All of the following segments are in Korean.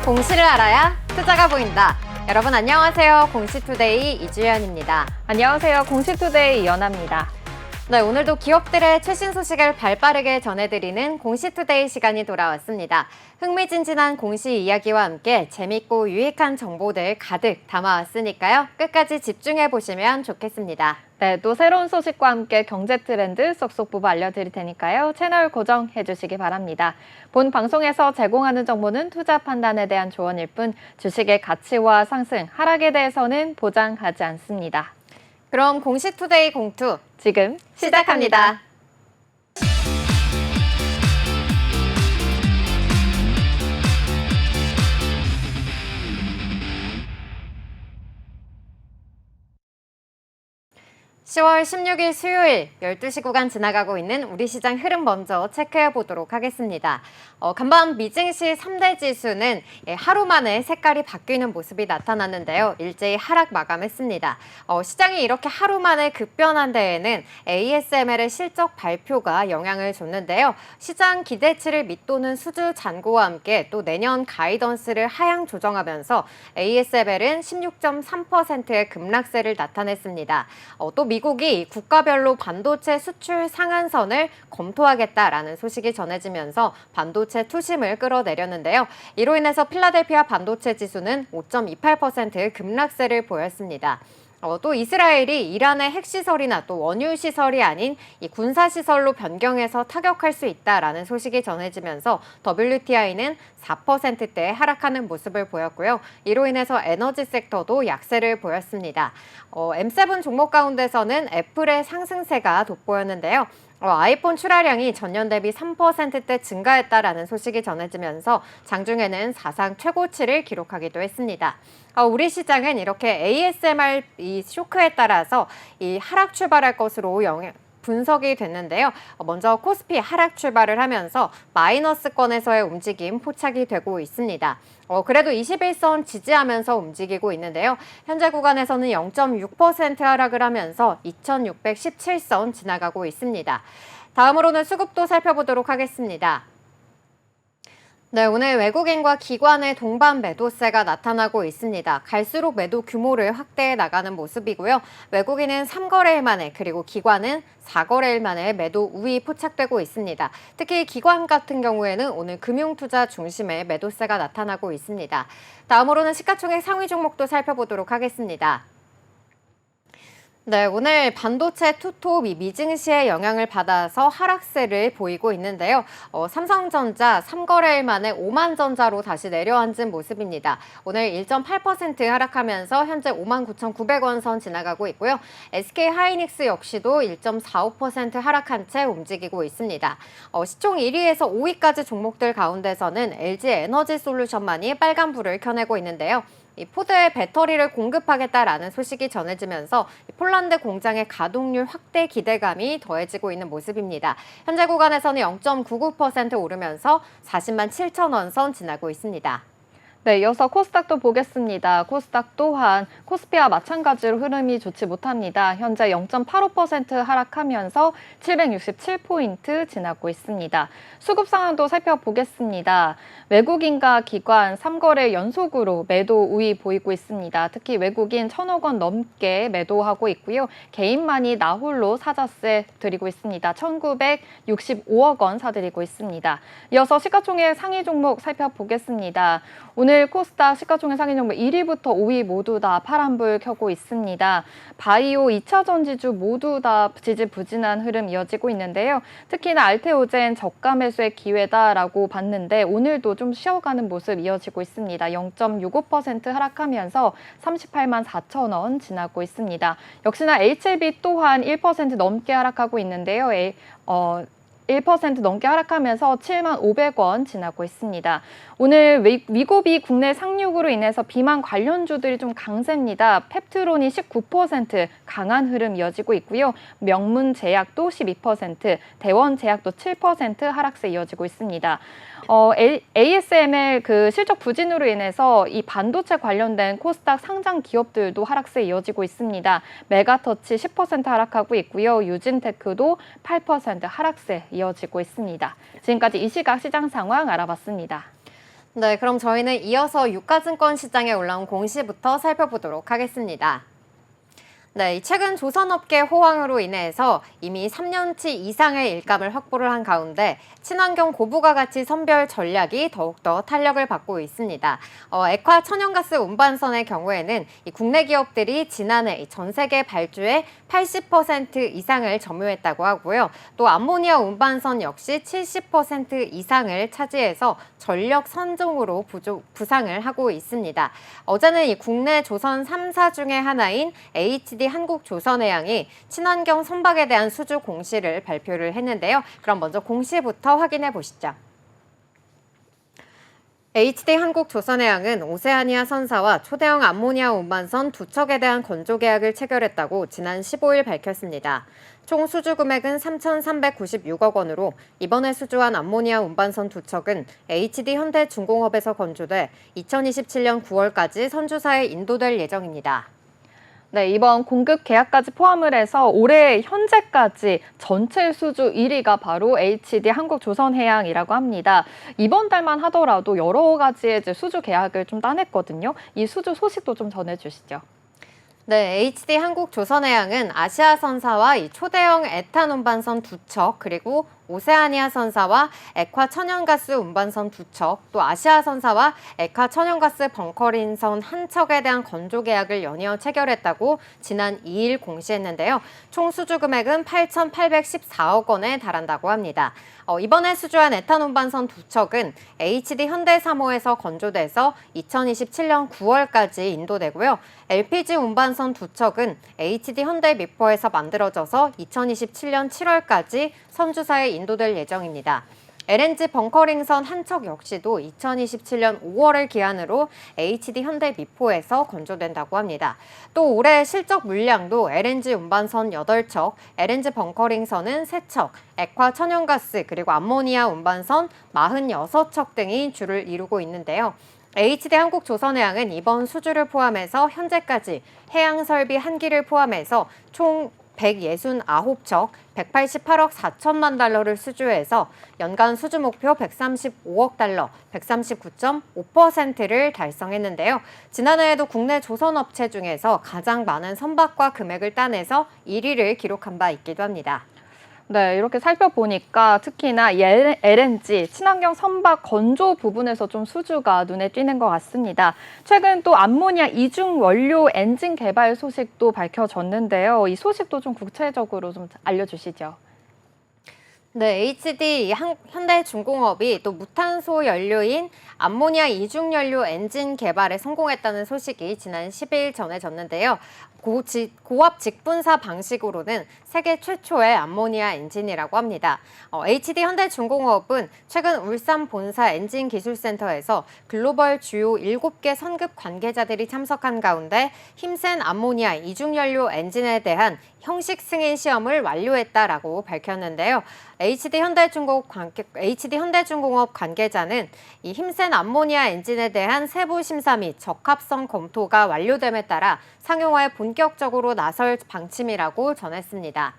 공시를 알아야 투자가 보인다. 여러분 안녕하세요. 공시투데이 이주연입니다. 안녕하세요. 공시투데이 이연아입니다. 네, 오늘도 기업들의 최신 소식을 발빠르게 전해드리는 공시투데이 시간이 돌아왔습니다. 흥미진진한 공시 이야기와 함께 재밌고 유익한 정보들 가득 담아왔으니까요. 끝까지 집중해보시면 좋겠습니다. 네, 또 새로운 소식과 함께 경제 트렌드 쏙쏙 뽑아 알려드릴 테니까요. 채널 고정해 주시기 바랍니다. 본 방송에서 제공하는 정보는 투자 판단에 대한 조언일 뿐 주식의 가치와 상승, 하락에 대해서는 보장하지 않습니다. 그럼 공시투데이 공투 지금 시작합니다. (10월 16일) 수요일 12시 구간 지나가고 있는 우리 시장 흐름 먼저 체크해 보도록 하겠습니다. 간밤 미증시 3대 지수는 하루 만에 색깔이 바뀌는 모습이 나타났는데요. 일제히 하락 마감했습니다. 시장이 이렇게 하루 만에 급변한 데에는 ASML의 실적 발표가 영향을 줬는데요. 시장 기대치를 밑도는 수주 잔고와 함께 또 내년 가이던스를 하향 조정하면서 ASML은 16.3%의 급락세를 나타냈습니다. 또 미국이 국가별로 반도체 수출 상한선을 검토하겠다라는 소식이 전해지면서 반도체 투심을 끌어내렸는데요. 이로 인해서 필라델피아 반도체 지수는 5.28% 급락세를 보였습니다. 또 이스라엘이 이란의 핵시설이나 또 원유시설이 아닌 이 군사시설로 변경해서 타격할 수 있다라는 소식이 전해지면서 WTI는 4%대 하락하는 모습을 보였고요. 이로 인해서 에너지 섹터도 약세를 보였습니다. M7 종목 가운데서는 애플의 상승세가 돋보였는데요. 아이폰 출하량이 전년 대비 3%대 증가했다라는 소식이 전해지면서 장중에는 사상 최고치를 기록하기도 했습니다. 우리 시장은 이렇게 ASMR 이 쇼크에 따라서 이 하락 출발할 것으로 분석이 됐는데요. 먼저 코스피 하락 출발을 하면서 마이너스권에서의 움직임 포착이 되고 있습니다. 그래도 21선 지지하면서 움직이고 있는데요. 현재 구간에서는 0.6% 하락을 하면서 2617선 지나가고 있습니다. 다음으로는 수급도 살펴보도록 하겠습니다. 네, 오늘 외국인과 기관의 동반 매도세가 나타나고 있습니다. 갈수록 매도 규모를 확대해 나가는 모습이고요. 외국인은 3거래일 만에 그리고 기관은 4거래일 만에 매도 우위 포착되고 있습니다. 특히 기관 같은 경우에는 오늘 금융투자 중심의 매도세가 나타나고 있습니다. 다음으로는 시가총액 상위 종목도 살펴보도록 하겠습니다. 네, 오늘 반도체 투톱 미증시의 영향을 받아서 하락세를 보이고 있는데요. 삼성전자 3거래일 만에 5만전자로 다시 내려앉은 모습입니다. 오늘 1.8% 하락하면서 현재 59,900원 선 지나가고 있고요. SK하이닉스 역시도 1.45% 하락한 채 움직이고 있습니다. 시총 1위에서 5위까지 종목들 가운데서는 LG에너지솔루션만이 빨간불을 켜내고 있는데요. 이 포드에 배터리를 공급하겠다라는 소식이 전해지면서 폴란드 공장의 가동률 확대 기대감이 더해지고 있는 모습입니다. 현재 구간에서는 0.99% 오르면서 40만 7천 원 선 지나고 있습니다. 네, 이어서 코스닥도 보겠습니다. 코스닥 또한 코스피와 마찬가지로 흐름이 좋지 못합니다. 현재 0.85% 하락하면서 767포인트 지나고 있습니다. 수급 상황도 살펴보겠습니다. 외국인과 기관 3거래 연속으로 매도 우위 보이고 있습니다. 특히 외국인 1,000억 원 넘게 매도하고 있고요. 개인만이 나홀로 사자세 드리고 있습니다. 1,965억 원 사들이고 있습니다. 이어서 시가총액 상위 종목 살펴보겠습니다. 오늘 코스닥 시가총액 상위 종목 1위부터 5위 모두 다 파란불 켜고 있습니다. 바이오, 2차 전지주 모두 다 지지부진한 흐름 이어지고 있는데요. 특히나 알테오젠 저가 매수의 기회다라고 봤는데 오늘도 좀 쉬어가는 모습 이어지고 있습니다. 0.65% 하락하면서 38만 4천 원 지나고 있습니다. 역시나 HLB 또한 1% 넘게 하락하고 있는데요. 1% 넘게 하락하면서 7만 500원 지나고 있습니다. 오늘 위고비 국내 상륙으로 인해서 비만 관련주들이 좀 강세입니다. 펩트론이 19% 강한 흐름 이어지고 있고요. 명문제약도 12%, 대원제약도 7% 하락세 이어지고 있습니다. ASML 그 실적 부진으로 인해서 이 반도체 관련된 코스닥 상장 기업들도 하락세 이어지고 있습니다. 메가터치 10% 하락하고 있고요. 유진테크도 8% 하락세 이어지고 있습니다. 지금까지 이 시각 시장 상황 알아봤습니다. 네, 그럼 저희는 이어서 유가증권 시장에 올라온 공시부터 살펴보도록 하겠습니다. 네, 최근 조선업계 호황으로 인해서 이미 3년치 이상의 일감을 확보를 한 가운데 친환경 고부가 가치 선별 전략이 더욱더 탄력을 받고 있습니다. 액화 천연가스 운반선의 경우에는 이 국내 기업들이 지난해 전 세계 발주의 80% 이상을 점유했다고 하고요. 또 암모니아 운반선 역시 70% 이상을 차지해서 전력 선종으로 부상을 하고 있습니다. 어제는 이 국내 조선 3사 중에 하나인 HD 한국조선해양이 친환경 선박에 대한 수주 공시를 발표를 했는데요. 그럼 먼저 공시부터 확인해 보시죠. HD 한국조선해양은 오세아니아 선사와 초대형 암모니아 운반선 두 척에 대한 건조 계약을 체결했다고 지난 15일 밝혔습니다. 총 수주 금액은 3,396억 원으로 이번에 수주한 암모니아 운반선 두 척은 HD 현대중공업에서 건조돼 2027년 9월까지 선주사에 인도될 예정입니다. 네, 이번 공급 계약까지 포함을 해서 올해 현재까지 전체 수주 1위가 바로 HD 한국조선해양이라고 합니다. 이번 달만 하더라도 여러 가지의 수주 계약을 좀 따냈거든요. 이 수주 소식도 좀 전해주시죠. 네, HD 한국조선해양은 아시아선사와 이 초대형 에탄 운반선 두 척, 그리고 오세아니아 선사와 액화 천연가스 운반선 두 척, 또 아시아선사와 액화 천연가스 벙커링선 한 척에 대한 건조 계약을 연이어 체결했다고 지난 2일 공시했는데요. 총 수주 금액은 8,814억 원에 달한다고 합니다. 이번에 수주한 에탄 운반선 두 척은 HD 현대3호에서 건조돼서 2027년 9월까지 인도되고요. LPG 운반선 두 척은 HD 현대 미포에서 만들어져서 2027년 7월까지 선주사에 인도될 예정입니다. LNG 벙커링선 한 척 역시도 2027년 5월을 기한으로 HD 현대 미포에서 건조된다고 합니다. 또 올해 실적 물량도 LNG 운반선 8척, LNG 벙커링선은 3척, 액화 천연가스 그리고 암모니아 운반선 46척 등이 주를 이루고 있는데요. HD 한국조선해양은 이번 수주를 포함해서 현재까지 해양설비 한 기를 포함해서 총 169척, 188억 4천만 달러를 수주해서 연간 수주 목표 135억 달러, 139.5%를 달성했는데요. 지난해에도 국내 조선업체 중에서 가장 많은 선박과 금액을 따내서 1위를 기록한 바 있기도 합니다. 네, 이렇게 살펴보니까 특히나 LNG, 친환경 선박 건조 부분에서 좀 수주가 눈에 띄는 것 같습니다. 최근 또 암모니아 이중 원료 엔진 개발 소식도 밝혀졌는데요. 이 소식도 좀 구체적으로 좀 알려주시죠. 네, HD 현대중공업이 또 무탄소 연료인 암모니아 이중연료 엔진 개발에 성공했다는 소식이 지난 10일 전해졌는데요. 고압 직분사 방식으로는 세계 최초의 암모니아 엔진이라고 합니다. HD 현대중공업은 최근 울산 본사 엔진기술센터에서 글로벌 주요 7개 선급 관계자들이 참석한 가운데 힘센 암모니아 이중연료 엔진에 대한 형식 승인 시험을 완료했다라고 밝혔는데요. HD 현대중공업 관계자는 이 힘센 암모니아 엔진에 대한 세부 심사 및 적합성 검토가 완료됨에 따라 상용화에 본격적으로 나설 방침이라고 전했습니다.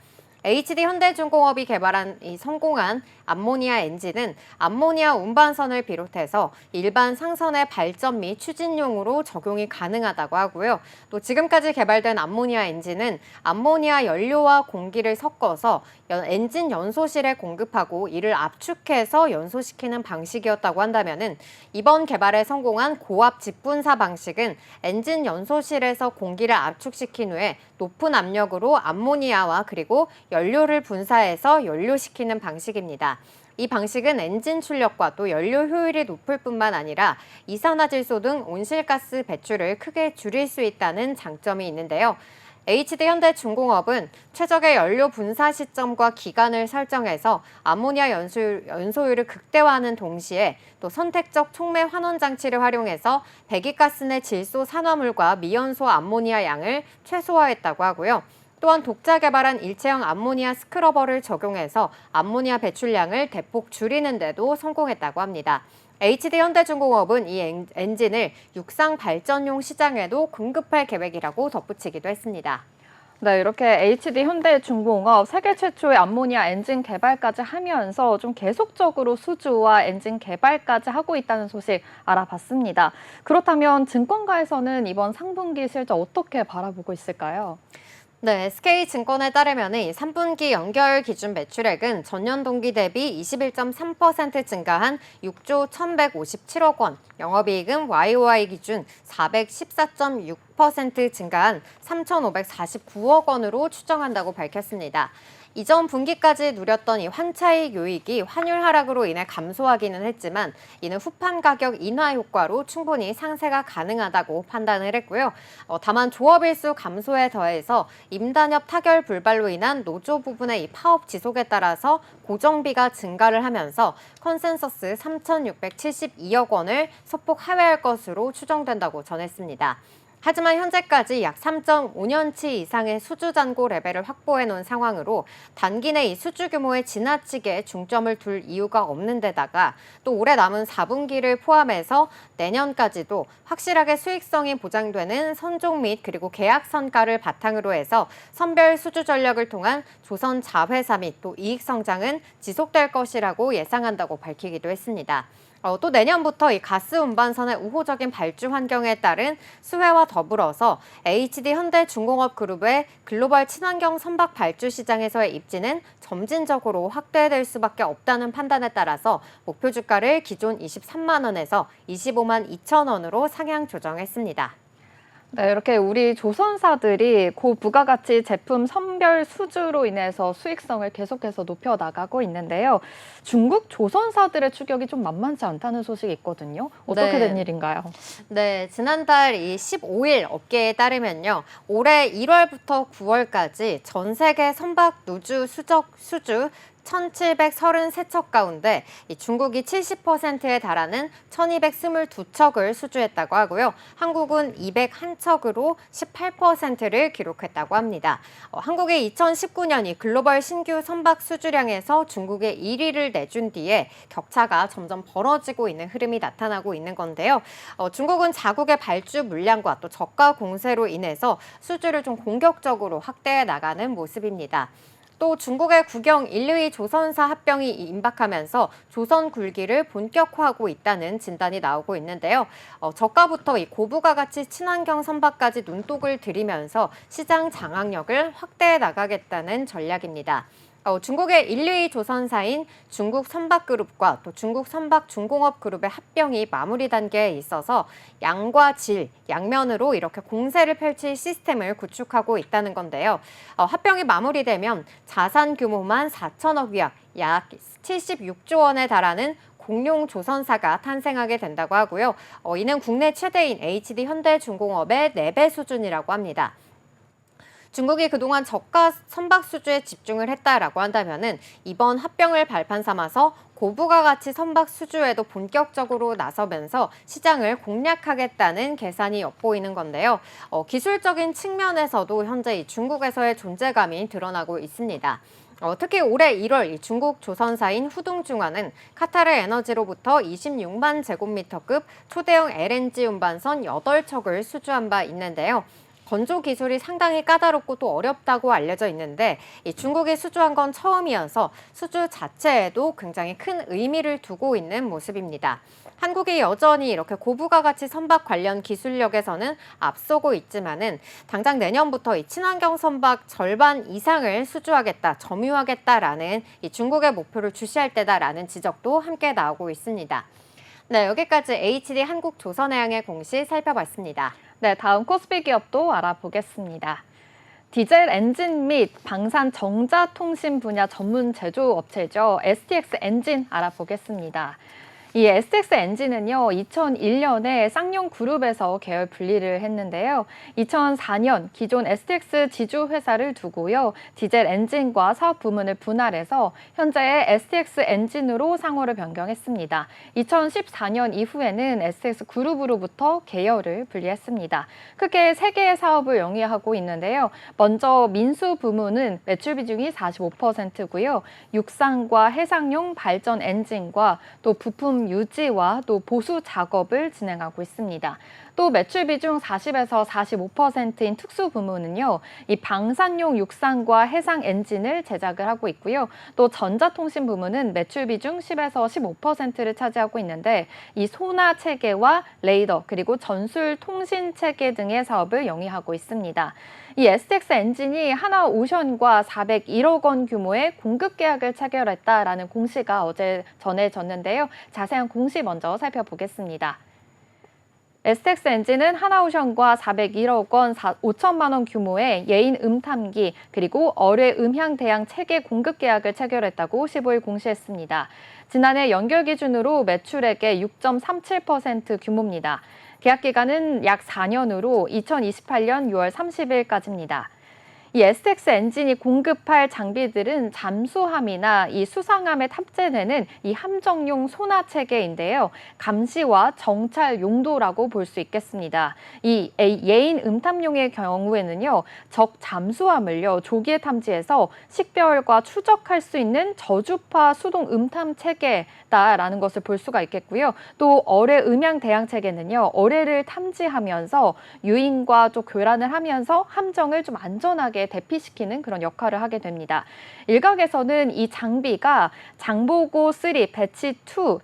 HD 현대중공업이 개발한 이 성공한 암모니아 엔진은 암모니아 운반선을 비롯해서 일반 상선의 발전 및 추진용으로 적용이 가능하다고 하고요. 또 지금까지 개발된 암모니아 엔진은 암모니아 연료와 공기를 섞어서 엔진 연소실에 공급하고 이를 압축해서 연소시키는 방식이었다고 한다면은 이번 개발에 성공한 고압 직분사 방식은 엔진 연소실에서 공기를 압축시킨 후에 높은 압력으로 암모니아와 그리고 연료를 분사해서 연료시키는 방식입니다. 이 방식은 엔진 출력과 또 연료 효율이 높을 뿐만 아니라 이산화질소 등 온실가스 배출을 크게 줄일 수 있다는 장점이 있는데요. HD 현대중공업은 최적의 연료 분사 시점과 기간을 설정해서 암모니아 연소율을 극대화하는 동시에 또 선택적 촉매 환원 장치를 활용해서 배기가스 내 질소 산화물과 미연소 암모니아 양을 최소화했다고 하고요. 또한 독자 개발한 일체형 암모니아 스크러버를 적용해서 암모니아 배출량을 대폭 줄이는 데도 성공했다고 합니다. HD 현대중공업은 이 엔진을 육상 발전용 시장에도 공급할 계획이라고 덧붙이기도 했습니다. 네, 이렇게 HD 현대중공업 세계 최초의 암모니아 엔진 개발까지 하면서 좀 계속적으로 수주와 엔진 개발까지 하고 있다는 소식 알아봤습니다. 그렇다면 증권가에서는 이번 상분기 실적 어떻게 바라보고 있을까요? 네, SK증권에 따르면 이 3분기 연결 기준 매출액은 전년 동기 대비 21.3% 증가한 6조 1,157억 원, 영업이익은 YOY 기준 414.6% 증가한 3,549억 원으로 추정한다고 밝혔습니다. 이전 분기까지 누렸던 이 환차익 요익이 환율 하락으로 인해 감소하기는 했지만 이는 후판 가격 인하 효과로 충분히 상세가 가능하다고 판단을 했고요. 다만 조업일수 감소에 더해서 임단협 타결 불발로 인한 노조 부분의 이 파업 지속에 따라서 고정비가 증가를 하면서 컨센서스 3,672억 원을 소폭 하회할 것으로 추정된다고 전했습니다. 하지만 현재까지 약 3.5년치 이상의 수주 잔고 레벨을 확보해 놓은 상황으로 단기 내 이 수주 규모에 지나치게 중점을 둘 이유가 없는 데다가 또 올해 남은 4분기를 포함해서 내년까지도 확실하게 수익성이 보장되는 선종 및 그리고 계약 성과를 바탕으로 해서 선별 수주 전략을 통한 조선 자회사 및 또 이익 성장은 지속될 것이라고 예상한다고 밝히기도 했습니다. 또 내년부터 이 가스 운반선의 우호적인 발주 환경에 따른 수혜와 더불어서 HD 현대중공업 그룹의 글로벌 친환경 선박 발주 시장에서의 입지는 점진적으로 확대될 수밖에 없다는 판단에 따라서 목표 주가를 기존 23만 원에서 25만 2천 원으로 상향 조정했습니다. 네, 이렇게 우리 조선사들이 고부가가치 제품 선별 수주로 인해서 수익성을 계속해서 높여 나가고 있는데요. 중국 조선사들의 추격이 좀 만만치 않다는 소식이 있거든요. 어떻게 된 일인가요? 네, 지난달 이 15일 업계에 따르면요. 올해 1월부터 9월까지 전 세계 선박 누주 수주 1,733척 가운데 중국이 70%에 달하는 1,222척을 수주했다고 하고요. 한국은 201척으로 18%를 기록했다고 합니다. 한국이 2019년 이 글로벌 신규 선박 수주량에서 중국의 1위를 내준 뒤에 격차가 점점 벌어지고 있는 흐름이 나타나고 있는 건데요. 중국은 자국의 발주 물량과 또 저가 공세로 인해서 수주를 좀 공격적으로 확대해 나가는 모습입니다. 또 중국의 국영 인류위 조선사 합병이 임박하면서 조선 굴기를 본격화하고 있다는 진단이 나오고 있는데요. 저가부터 이 고부가 가치 친환경 선박까지 눈독을 들이면서 시장 장악력을 확대해 나가겠다는 전략입니다. 중국의 인류위 조선사인 중국 선박그룹과 또 중국 선박중공업그룹의 합병이 마무리 단계에 있어서 양과 질, 양면으로 이렇게 공세를 펼칠 시스템을 구축하고 있다는 건데요. 합병이 마무리되면 자산 규모만 4천억 위약, 약 76조 원에 달하는 공룡 조선사가 탄생하게 된다고 하고요. 이는 국내 최대인 HD 현대중공업의 4배 수준이라고 합니다. 중국이 그동안 저가 선박 수주에 집중을 했다라고 한다면은 이번 합병을 발판 삼아서 고부가 가치 선박 수주에도 본격적으로 나서면서 시장을 공략하겠다는 계산이 엿보이는 건데요. 기술적인 측면에서도 현재 이 중국에서의 존재감이 드러나고 있습니다. 특히 올해 1월 중국 조선사인 후둥중화는 카타르 에너지로부터 26만 제곱미터급 초대형 LNG 운반선 8척을 수주한 바 있는데요. 건조 기술이 상당히 까다롭고 또 어렵다고 알려져 있는데 이 중국이 수주한 건 처음이어서 수주 자체에도 굉장히 큰 의미를 두고 있는 모습입니다. 한국이 여전히 이렇게 고부가 가치 선박 관련 기술력에서는 앞서고 있지만은 당장 내년부터 이 친환경 선박 절반 이상을 수주하겠다, 점유하겠다라는 이 중국의 목표를 주시할 때다라는 지적도 함께 나오고 있습니다. 네, 여기까지 HD 한국조선해양의 공시 살펴봤습니다. 네, 다음 코스피 기업도 알아보겠습니다. 디젤 엔진 및 방산 정자통신 분야 전문 제조업체죠. STX 엔진 알아보겠습니다. 이 STX 엔진은요, 2001년에 쌍용 그룹에서 계열 분리를 했는데요. 2004년 기존 STX 지주회사를 두고요, 디젤 엔진과 사업 부문을 분할해서 현재의 STX 엔진으로 상호를 변경했습니다. 2014년 이후에는 STX 그룹으로부터 계열을 분리했습니다. 크게 3개의 사업을 영위하고 있는데요. 먼저 민수 부문은 매출 비중이 45%고요. 육상과 해상용 발전 엔진과 또 부품 유지와 또 보수 작업을 진행하고 있습니다. 또 매출 비중 40에서 45%인 특수 부문은요, 이 방산용 육상과 해상 엔진을 제작을 하고 있고요. 또 전자통신 부문은 매출 비중 10에서 15%를 차지하고 있는데 이 소나 체계와 레이더 그리고 전술 통신 체계 등의 사업을 영위하고 있습니다. 이 STX 엔진이 하나오션과 401억 원 규모의 공급 계약을 체결했다라는 공시가 어제 전해졌는데요. 자세한 공시 먼저 살펴보겠습니다. STX 엔진은 하나오션과 401억 원 5천만 원 규모의 예인 음탐기 그리고 어뢰 음향 대양 체계 공급 계약을 체결했다고 15일 공시했습니다. 지난해 연결 기준으로 매출액의 6.37% 규모입니다. 계약 기간은 약 4년으로 2028년 6월 30일까지입니다. 이 STX 엔진이 공급할 장비들은 잠수함이나 이 수상함에 탑재되는 이 함정용 소나 체계인데요. 감시와 정찰 용도라고 볼 수 있겠습니다. 이 예인 음탐용의 경우에는요, 적 잠수함을요 조기에 탐지해서 식별과 추적할 수 있는 저주파 수동 음탐 체계다라는 것을 볼 수가 있겠고요. 또 어뢰 음향 대양 체계는요, 어뢰를 탐지하면서 유인과 또 교란을 하면서 함정을 좀 안전하게 대피시키는 그런 역할을 하게 됩니다. 일각에서는 이 장비가 장보고 3 배치 2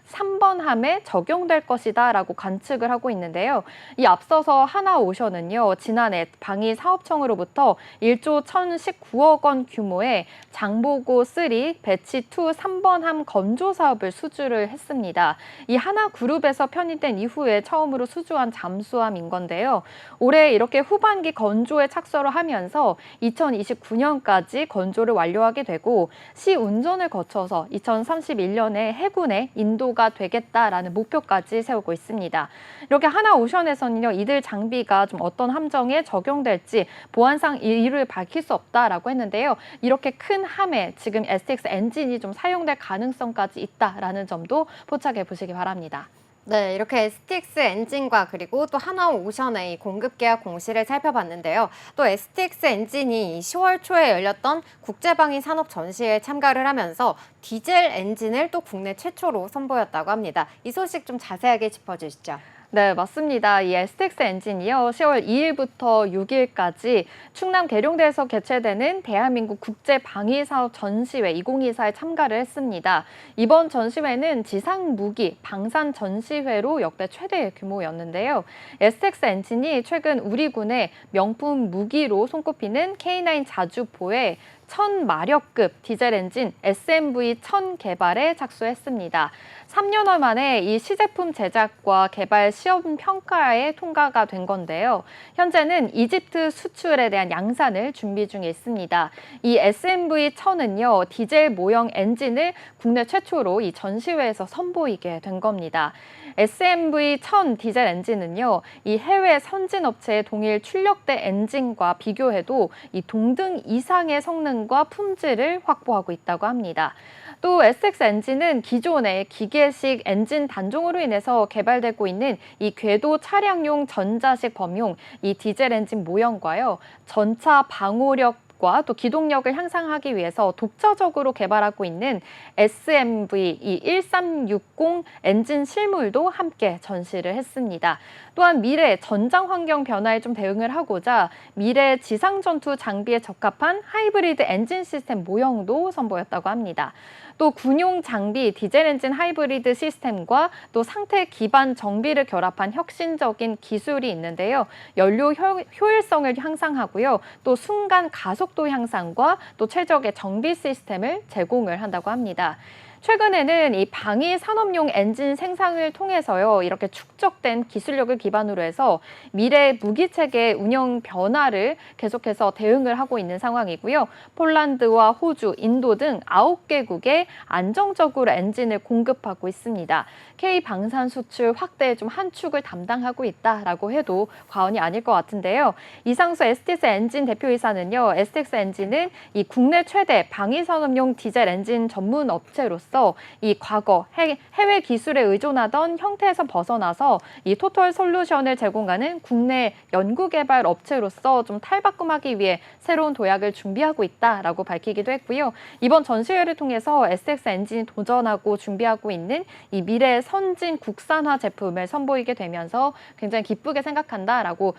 3번 함에 적용될 것이다라고 관측을 하고 있는데요. 이 앞서서 하나오션은요, 지난해 방위사업청으로부터 1조 1,019억 원 규모의 장보고 3 배치 2 3번 함 건조 사업을 수주를 했습니다. 이 하나그룹에서 편입된 이후에 처음으로 수주한 잠수함인 건데요. 올해 이렇게 후반기 건조에 착수를 하면서 2029년까지 건조를 완료하게 되고 시운전을 거쳐서 2031년에 해군에 인도가 되겠다라는 목표까지 세우고 있습니다. 이렇게 하나오션에서는요, 이들 장비가 좀 어떤 함정에 적용될지 보안상 이유를 밝힐 수 없다라고 했는데요. 이렇게 큰 함에 지금 STX 엔진이 좀 사용될 가능성까지 있다라는 점도 포착해 보시기 바랍니다. 네, 이렇게 STX 엔진과 그리고 또 하나오션의 이 공급 계약 공시를 살펴봤는데요. 또 STX 엔진이 10월 초에 열렸던 국제방위 산업 전시회에 참가를 하면서 디젤 엔진을 또 국내 최초로 선보였다고 합니다. 이 소식 좀 자세하게 짚어주시죠. 네, 맞습니다. 이 STX 엔진이요, 10월 2일부터 6일까지 충남 계룡대에서 개최되는 대한민국 국제방위사업 전시회 2024에 참가를 했습니다. 이번 전시회는 지상무기 방산 전시회로 역대 최대 규모였는데요. STX 엔진이 최근 우리 군의 명품 무기로 손꼽히는 K9 자주포에 1000마력급 디젤 엔진 SMV-1000 개발에 착수했습니다. 3년여 만에 이 시제품 제작과 개발 시험 평가에 통과가 된 건데요. 현재는 이집트 수출에 대한 양산을 준비 중에 있습니다. 이 SMV-1000은요, 디젤 모형 엔진을 국내 최초로 이 전시회에서 선보이게 된 겁니다. SMV-1000 디젤 엔진은요, 이 해외 선진 업체의 동일 출력대 엔진과 비교해도 이 동등 이상의 성능과 품질을 확보하고 있다고 합니다. 또 STX 엔진은 기존의 기계식 엔진 단종으로 인해서 개발되고 있는 이 궤도 차량용 전자식 범용 이 디젤 엔진 모형과요, 전차 방호력 또 기동력을 향상하기 위해서 독자적으로 개발하고 있는 SMV 이 1360 엔진 실물도 함께 전시를 했습니다. 또한 미래 전장 환경 변화에 좀 대응을 하고자 미래 지상 전투 장비에 적합한 하이브리드 엔진 시스템 모형도 선보였다고 합니다. 또 군용 장비 디젤 엔진 하이브리드 시스템과 또 상태 기반 정비를 결합한 혁신적인 기술이 있는데요. 연료 효율성을 향상하고요. 또 순간 가속도 향상과 또 최적의 정비 시스템을 제공을 한다고 합니다. 최근에는 이 방위 산업용 엔진 생산을 통해서요, 이렇게 축적된 기술력을 기반으로 해서 미래 무기 체계 운영 변화를 계속해서 대응을 하고 있는 상황이고요. 폴란드와 호주, 인도 등 9개국에 안정적으로 엔진을 공급하고 있습니다. K 방산 수출 확대에 좀 한 축을 담당하고 있다라고 해도 과언이 아닐 것 같은데요. 이상수 STX 엔진 대표이사는요, STX 엔진은 이 국내 최대 방위 산업용 디젤 엔진 전문 업체로서 함으로써 이 과거 해외 기술에 의존하던 형태에서 벗어나서 이 토털 솔루션을 제공하는 국내 연구개발 업체로서 좀 탈바꿈하기 위해 새로운 도약을 준비하고 있다라고 밝히기도 했고요. 이번 전시회를 통해서 STX 엔진이 도전하고 준비하고 있는 이 미래 선진 국산화 제품을 선보이게 되면서 굉장히 기쁘게 생각한다라고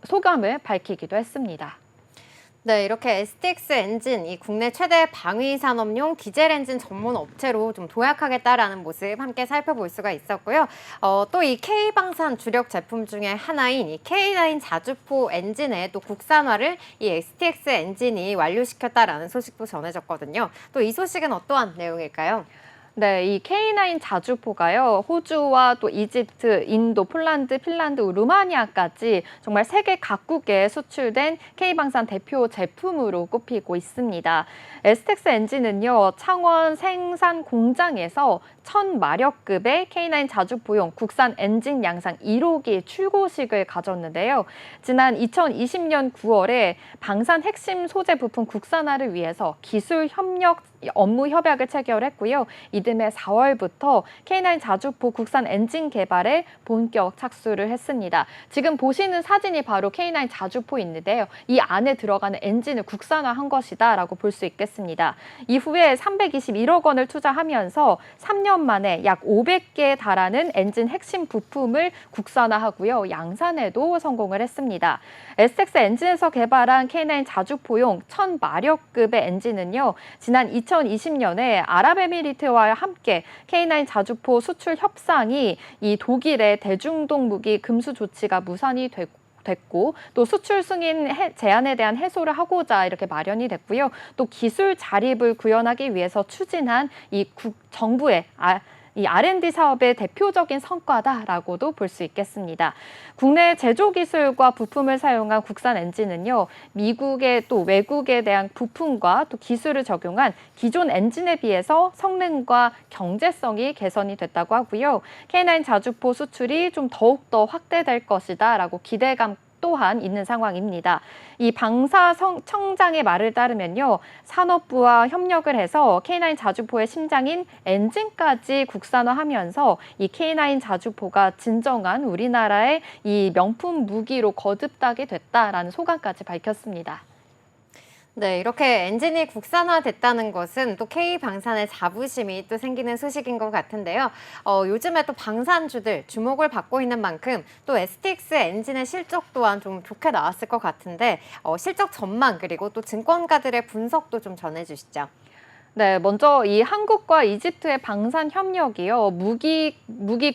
소감을 밝히기도 했습니다. 네, 이렇게 STX 엔진, 이 국내 최대 방위 산업용 디젤 엔진 전문 업체로 좀 도약하겠다라는 모습 함께 살펴볼 수가 있었고요. 또 이 K방산 주력 제품 중에 하나인 이 K9 자주포 엔진의 또 국산화를 이 STX 엔진이 완료시켰다라는 소식도 전해졌거든요. 또 이 소식은 어떠한 내용일까요? 네, 이 K9 자주포가요, 호주와 또 이집트, 인도, 폴란드, 핀란드, 루마니아까지 정말 세계 각국에 수출된 K방산 대표 제품으로 꼽히고 있습니다. STX 엔진은요, 창원 생산 공장에서 1000마력급의 K9 자주포용 국산 엔진 양산 1호기 출고식을 가졌는데요. 지난 2020년 9월에 방산 핵심 소재 부품 국산화를 위해서 기술 협력 업무 협약을 체결했고요. 이듬해 4월부터 K9 자주포 국산 엔진 개발에 본격 착수를 했습니다. 지금 보시는 사진이 바로 K9 자주포인데요. 이 안에 들어가는 엔진을 국산화한 것이다라고 볼 수 있겠습니다. 이후에 321억 원을 투자하면서 3년 만에 약 500개에 달하는 엔진 핵심 부품을 국산화하고요. 양산에도 성공을 했습니다. STX 엔진에서 개발한 K9 자주포용 1000마력급의 엔진은요. 지난 2020년에 아랍에미리트와 함께 K9 자주포 수출 협상이 이 독일의 대중동 무기 금수 조치가 무산이 됐고 또 수출 승인 제한에 대한 해소를 하고자 이렇게 마련이 됐고요. 또 기술 자립을 구현하기 위해서 추진한 이 정부의 이 R&D 사업의 대표적인 성과다라고도 볼 수 있겠습니다. 국내 제조 기술과 부품을 사용한 국산 엔진은요, 미국의 또 외국에 대한 부품과 또 기술을 적용한 기존 엔진에 비해서 성능과 경제성이 개선이 됐다고 하고요. K9 자주포 수출이 좀 더욱더 확대될 것이다라고 기대감 또한 있는 상황입니다. 이 방사청장의 말을 따르면요, 산업부와 협력을 해서 K9 자주포의 심장인 엔진까지 국산화하면서 이 K9 자주포가 진정한 우리나라의 이 명품 무기로 거듭나게 됐다라는 소감까지 밝혔습니다. 네, 이렇게 엔진이 국산화됐다는 것은 또 K방산의 자부심이 또 생기는 소식인 것 같은데요. 요즘에 또 방산주들 주목을 받고 있는 만큼 또 STX 엔진의 실적 또한 좀 좋게 나왔을 것 같은데 실적 전망 그리고 또 증권가들의 분석도 좀 전해주시죠. 네, 먼저 이 한국과 이집트의 방산 협력이요, 무기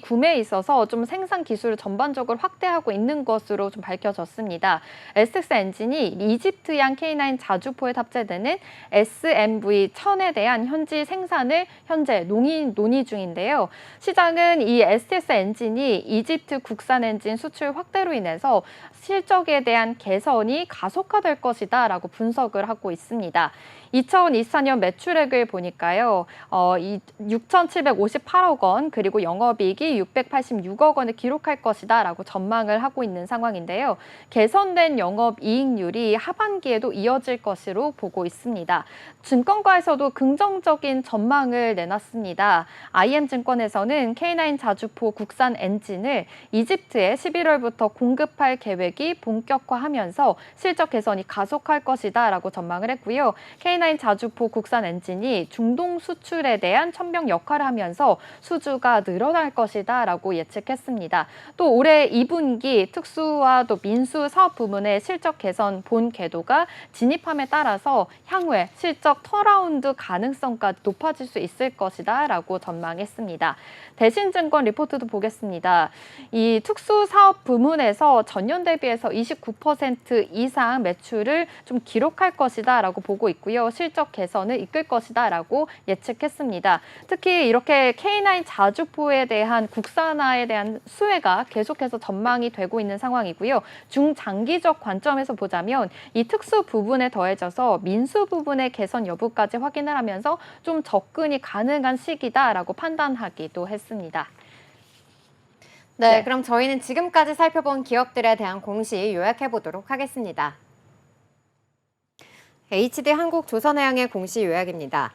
구매에 있어서 좀 생산 기술을 전반적으로 확대하고 있는 것으로 좀 밝혀졌습니다. STX 엔진이 이집트양 K9 자주포에 탑재되는 SMV-1000에 대한 현지 생산을 현재 논의 중인데요. 시장은 이 STX 엔진이 이집트 국산 엔진 수출 확대로 인해서 실적에 대한 개선이 가속화될 것이다라고 분석을 하고 있습니다. 2024년 매출액을 보니까요, 6,758억 원, 그리고 영업이익이 686억 원을 기록할 것이다라고 전망을 하고 있는 상황인데요. 개선된 영업이익률이 하반기에도 이어질 것으로 보고 있습니다. 증권가에서도 긍정적인 전망을 내놨습니다. IM증권에서는 K9 자주포 국산 엔진을 이집트에 11월부터 공급할 계획이 본격화하면서 실적 개선이 가속할 것이다라고 전망을 했고요. K9 자주포 국산 엔진이 중동 수출에 대한 천병 역할을 하면서 수주가 늘어날 것이다라고 예측했습니다. 또 올해 2분기 특수와 또 민수 사업 부문의 실적 개선 본 궤도가 진입함에 따라서 향후에 실적 턴어라운드 가능성까지 높아질 수 있을 것이다라고 전망했습니다. 대신증권 리포트도 보겠습니다. 이 특수 사업 부문에서 전년 대비해서 29% 이상 매출을 좀 기록할 것이다라고 보고 있고요. 실적 개선을 이끌 것이다라고 예측했습니다. 특히 이렇게 K9 자주포에 대한 국산화에 대한 수혜가 계속해서 전망이 되고 있는 상황이고요. 중장기적 관점에서 보자면 이 특수 부분에 더해져서 민수 부분의 개선 여부까지 확인을 하면서 좀 접근이 가능한 시기다라고 판단하기도 했습니다. 네, 그럼 저희는 지금까지 살펴본 기업들에 대한 공시 요약해 보도록 하겠습니다. HD 한국조선해양의 공시 요약입니다.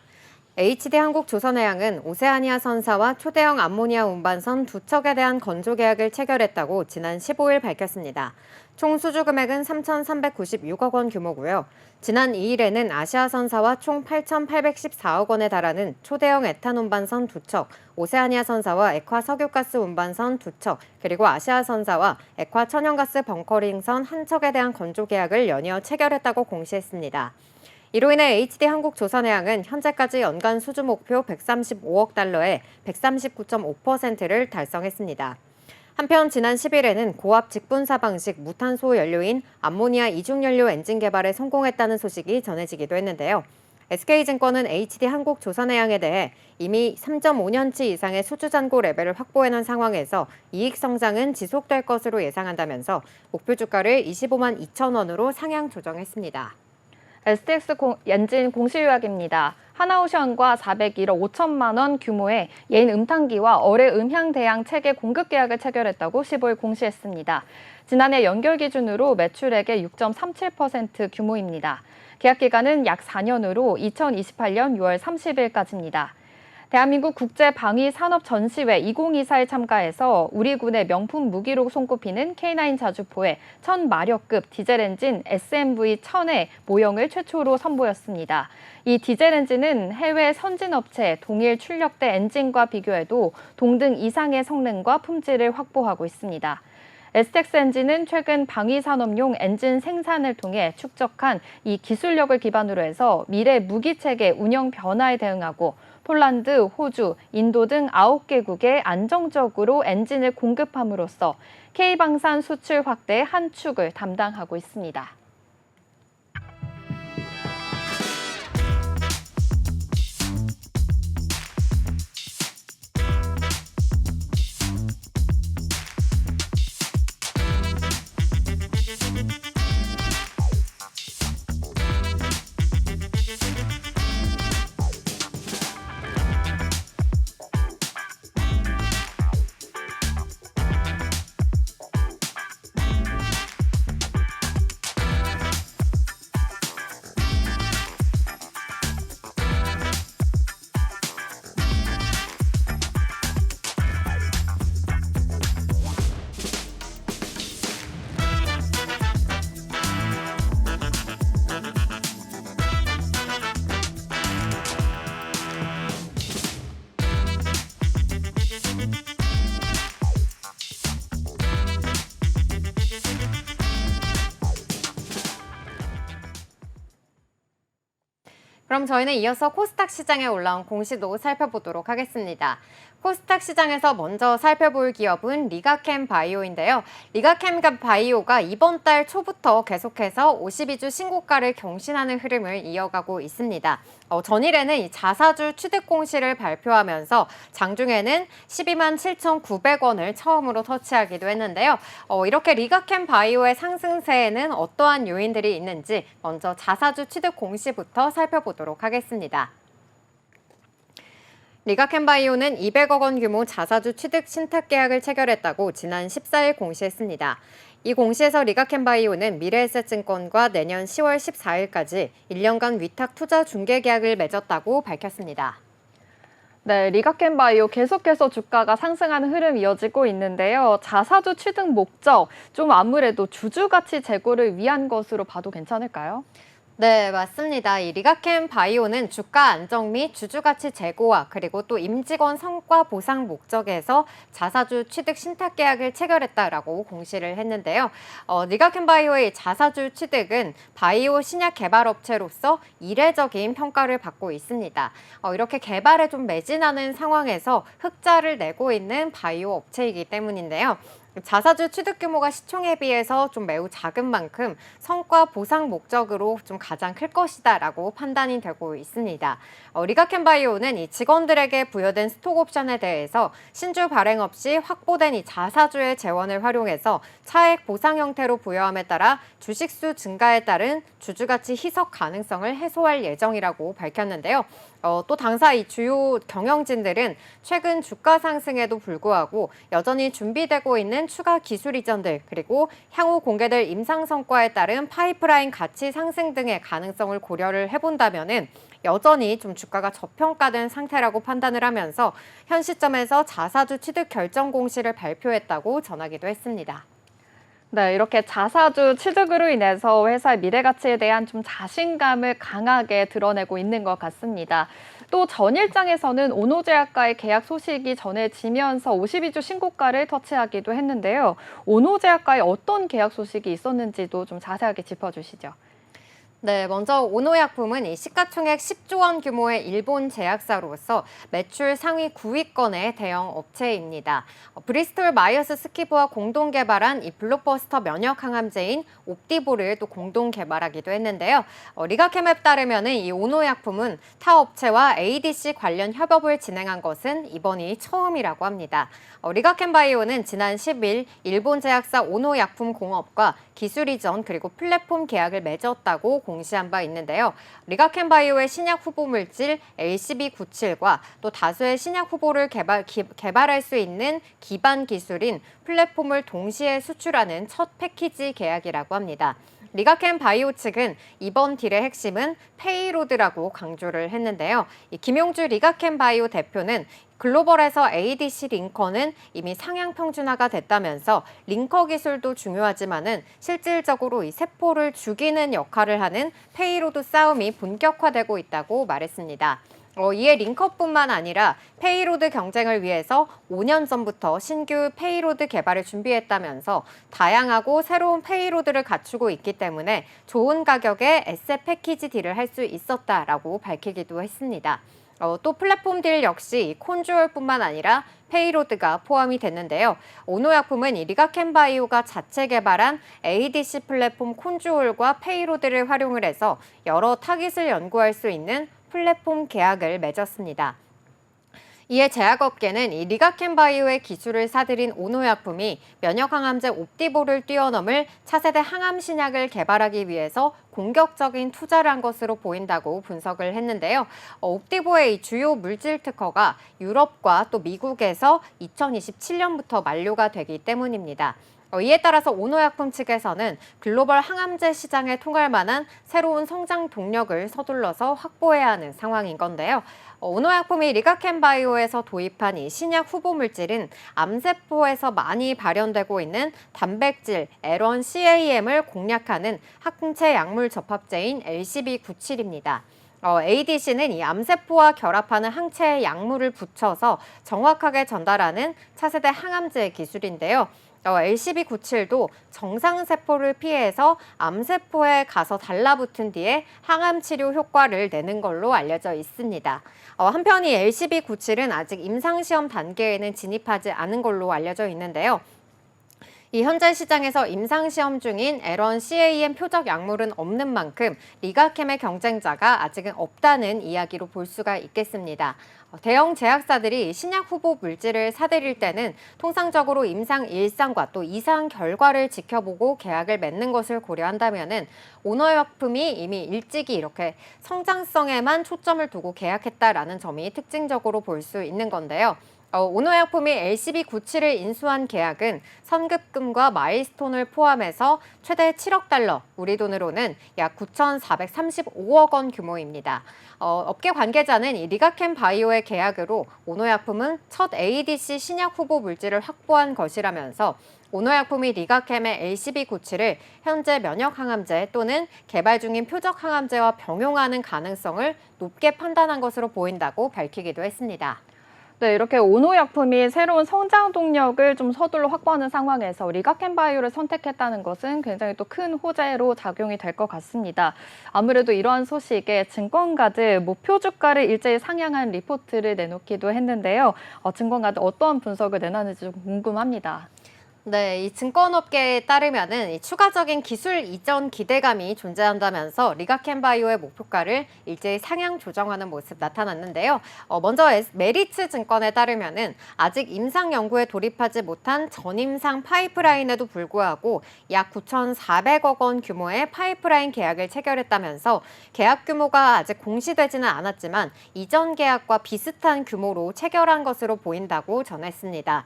HD한국조선해양은 오세아니아 선사와 초대형 암모니아 운반선 두 척에 대한 건조 계약을 체결했다고 지난 15일 밝혔습니다. 총 수주 금액은 3,396억 원 규모고요. 지난 2일에는 아시아 선사와 총 8,814억 원에 달하는 초대형 에탄 운반선 두 척, 오세아니아 선사와 액화 석유가스 운반선 두 척, 그리고 아시아 선사와 액화 천연가스 벙커링선 한 척에 대한 건조 계약을 연이어 체결했다고 공시했습니다. 이로 인해 HD한국조선해양은 현재까지 연간 수주 목표 135억 달러에 139.5%를 달성했습니다. 한편 지난 10일에는 고압 직분사 방식 무탄소 연료인 암모니아 이중연료 엔진 개발에 성공했다는 소식이 전해지기도 했는데요. SK증권은 HD한국조선해양에 대해 이미 3.5년치 이상의 수주 잔고 레벨을 확보해놓은 상황에서 이익 성장은 지속될 것으로 예상한다면서 목표 주가를 25만 2천 원으로 상향 조정했습니다. STX 엔진 공시 요약입니다. 하나오션과 401억 5천만 원 규모의 예인 음탄기와 어뢰 음향 대양 체계 공급 계약을 체결했다고 15일 공시했습니다. 지난해 연결 기준으로 매출액의 6.37% 규모입니다. 계약 기간은 약 4년으로 2028년 6월 30일까지입니다. 대한민국 국제방위산업전시회 2024에 참가해서 우리 군의 명품 무기로 손꼽히는 K9 자주포의 1000마력급 디젤 엔진 SMV-1000의 모형을 최초로 선보였습니다. 이 디젤 엔진은 해외 선진업체 동일 출력대 엔진과 비교해도 동등 이상의 성능과 품질을 확보하고 있습니다. STX 엔진은 최근 방위산업용 엔진 생산을 통해 축적한 이 기술력을 기반으로 해서 미래 무기체계 운영 변화에 대응하고 폴란드, 호주, 인도 등 9개국에 안정적으로 엔진을 공급함으로써 K방산 수출 확대의 한 축을 담당하고 있습니다. 그럼 저희는 이어서 코스닥 시장에 올라온 공시도 살펴보도록 하겠습니다. 코스닥 시장에서 먼저 살펴볼 기업은 리가캠 바이오인데요. 리가캠 바이오가 이번 달 초부터 계속해서 52주 신고가를 경신하는 흐름을 이어가고 있습니다. 전일에는 이 자사주 취득 공시를 발표하면서 장중에는 12만 7,900원을 처음으로 터치하기도 했는데요. 이렇게 리가캠 바이오의 상승세에는 어떠한 요인들이 있는지 먼저 자사주 취득 공시부터 살펴보도록 하겠습니다. 리가캠 바이오는 200억 원 규모 자사주 취득 신탁 계약을 체결했다고 지난 14일 공시했습니다. 이 공시에서 리가캠 바이오는 미래에셋증권과 내년 10월 14일까지 1년간 위탁 투자 중개 계약을 맺었다고 밝혔습니다. 네, 리가캠 바이오 계속해서 주가가 상승하는 흐름이 이어지고 있는데요. 자사주 취득 목적, 좀 아무래도 주주가치 제고를 위한 것으로 봐도 괜찮을까요? 네, 맞습니다. 이 리가캠 바이오는 주가 안정 및 주주가치 제고와 그리고 또 임직원 성과 보상 목적에서 자사주 취득 신탁 계약을 체결했다라고 공시를 했는데요. 리가캠 바이오의 자사주 취득은 바이오 신약 개발 업체로서 이례적인 평가를 받고 있습니다. 이렇게 개발에 좀 매진하는 상황에서 흑자를 내고 있는 바이오 업체이기 때문인데요. 자사주 취득 규모가 시총에 비해서 좀 매우 작은 만큼 성과 보상 목적으로 좀 가장 클 것이다라고 판단이 되고 있습니다. 리가캠 바이오는 이 직원들에게 부여된 스톡 옵션에 대해서 신주 발행 없이 확보된 이 자사주의 재원을 활용해서 차액 보상 형태로 부여함에 따라 주식수 증가에 따른 주주가치 희석 가능성을 해소할 예정이라고 밝혔는데요. 또 당사 이 주요 경영진들은 최근 주가 상승에도 불구하고 여전히 준비되고 있는 추가 기술 이전들 그리고 향후 공개될 임상 성과에 따른 파이프라인 가치 상승 등의 가능성을 고려를 해본다면은 여전히 좀 주가가 저평가된 상태라고 판단을 하면서 현 시점에서 자사주 취득 결정 공시를 발표했다고 전하기도 했습니다. 네, 이렇게 자사주 취득으로 인해서 회사의 미래 가치에 대한 좀 자신감을 강하게 드러내고 있는 것 같습니다. 또 전일장에서는 오노제약과의 계약 소식이 전해지면서 52주 신고가를 터치하기도 했는데요. 오노제약과의 어떤 계약 소식이 있었는지도 좀 자세하게 짚어주시죠. 네, 먼저 오노약품은 이 시가총액 10조 원 규모의 일본 제약사로서 매출 상위 9위권의 대형 업체입니다. 브리스톨 마이어스 스퀴브와 공동 개발한 이 블록버스터 면역 항암제인 옵디보를 또 공동 개발하기도 했는데요. 리가캠에 따르면은 이 오노약품은 타 업체와 ADC 관련 협업을 진행한 것은 이번이 처음이라고 합니다. 리가캠 바이오는 지난 10일 일본 제약사 오노약품 공업과 기술 이전 그리고 플랫폼 계약을 맺었다고 공시한 바 있는데요. 리가캠 바이오의 신약 후보 물질 LCB97과 또 다수의 신약 후보를 개발할 수 있는 기반 기술인 플랫폼을 동시에 수출하는 첫 패키지 계약이라고 합니다. 리가캠 바이오 측은 이번 딜의 핵심은 페이로드라고 강조를 했는데요. 김용주 리가캠 바이오 대표는 글로벌에서 ADC 링커는 이미 상향 평준화가 됐다면서 링커 기술도 중요하지만은 실질적으로 이 세포를 죽이는 역할을 하는 페이로드 싸움이 본격화되고 있다고 말했습니다. 이에 링커뿐만 아니라 페이로드 경쟁을 위해서 5년 전부터 신규 페이로드 개발을 준비했다면서 다양하고 새로운 페이로드를 갖추고 있기 때문에 좋은 가격에 에셋 패키지 딜을 할 수 있었다라고 밝히기도 했습니다. 또 플랫폼 딜 역시 콘주얼뿐만 아니라 페이로드가 포함이 됐는데요. 오노약품은 이 리가캠 바이오가 자체 개발한 ADC 플랫폼 콘주얼과 페이로드를 활용을 해서 여러 타깃을 연구할 수 있는 플랫폼 계약을 맺었습니다. 이에 제약업계는 이 리가캠 바이오의 기술을 사들인 오노약품이 면역항암제 옵디보를 뛰어넘을 차세대 항암 신약을 개발하기 위해서 공격적인 투자를 한 것으로 보인다고 분석을 했는데요. 옵디보의 이 주요 물질 특허가 유럽과 또 미국에서 2027년부터 만료가 되기 때문입니다. 이에 따라서 오노약품 측에서는 글로벌 항암제 시장에 통할 만한 새로운 성장 동력을 서둘러서 확보해야 하는 상황인 건데요. 오노약품이 리가캠 바이오에서 도입한 이 신약 후보 물질은 암세포에서 많이 발현되고 있는 단백질 L1CAM을 공략하는 항체 약물 접합제인 LCB97입니다. ADC는 이 암세포와 결합하는 항체의 약물을 붙여서 정확하게 전달하는 차세대 항암제 기술인데요. LCB97도 정상세포를 피해서 암세포에 가서 달라붙은 뒤에 항암 치료 효과를 내는 걸로 알려져 있습니다. 한편 이 LCB97은 아직 임상시험 단계에는 진입하지 않은 걸로 알려져 있는데요. 이 현재 시장에서 임상시험 중인 L1CAM 표적 약물은 없는 만큼 리가캠의 경쟁자가 아직은 없다는 이야기로 볼 수가 있겠습니다. 대형 제약사들이 신약 후보 물질을 사들일 때는 통상적으로 임상 1상과 또 2상 결과를 지켜보고 계약을 맺는 것을 고려한다면은 오노약품이 이미 일찍이 이렇게 성장성에만 초점을 두고 계약했다라는 점이 특징적으로 볼 수 있는 건데요. 오노약품이 LCB97을 인수한 계약은 선급금과 마일스톤을 포함해서 최대 7억 달러, 우리 돈으로는 약 9,435억 원 규모입니다. 업계 관계자는 이 리가캠 바이오의 계약으로 오노약품은 첫 ADC 신약 후보 물질을 확보한 것이라면서 오노약품이 리가캠의 LCB97을 현재 면역항암제 또는 개발 중인 표적항암제와 병용하는 가능성을 높게 판단한 것으로 보인다고 밝히기도 했습니다. 네, 이렇게 오노약품이 새로운 성장 동력을 좀 서둘러 확보하는 상황에서 리가캠 바이오를 선택했다는 것은 굉장히 또 큰 호재로 작용이 될 것 같습니다. 아무래도 이러한 소식에 증권가들 목표 주가를 일제히 상향한 리포트를 내놓기도 했는데요. 증권가들 어떠한 분석을 내놨는지 좀 궁금합니다. 네, 이 증권업계에 따르면은 이 추가적인 기술 이전 기대감이 존재한다면서 리가캠 바이오의 목표가를 일제히 상향 조정하는 모습 나타났는데요. 먼저 메리츠 증권에 따르면은 아직 임상 연구에 돌입하지 못한 전임상 파이프라인에도 불구하고 약 9,400억 원 규모의 파이프라인 계약을 체결했다면서 계약 규모가 아직 공시되지는 않았지만 이전 계약과 비슷한 규모로 체결한 것으로 보인다고 전했습니다.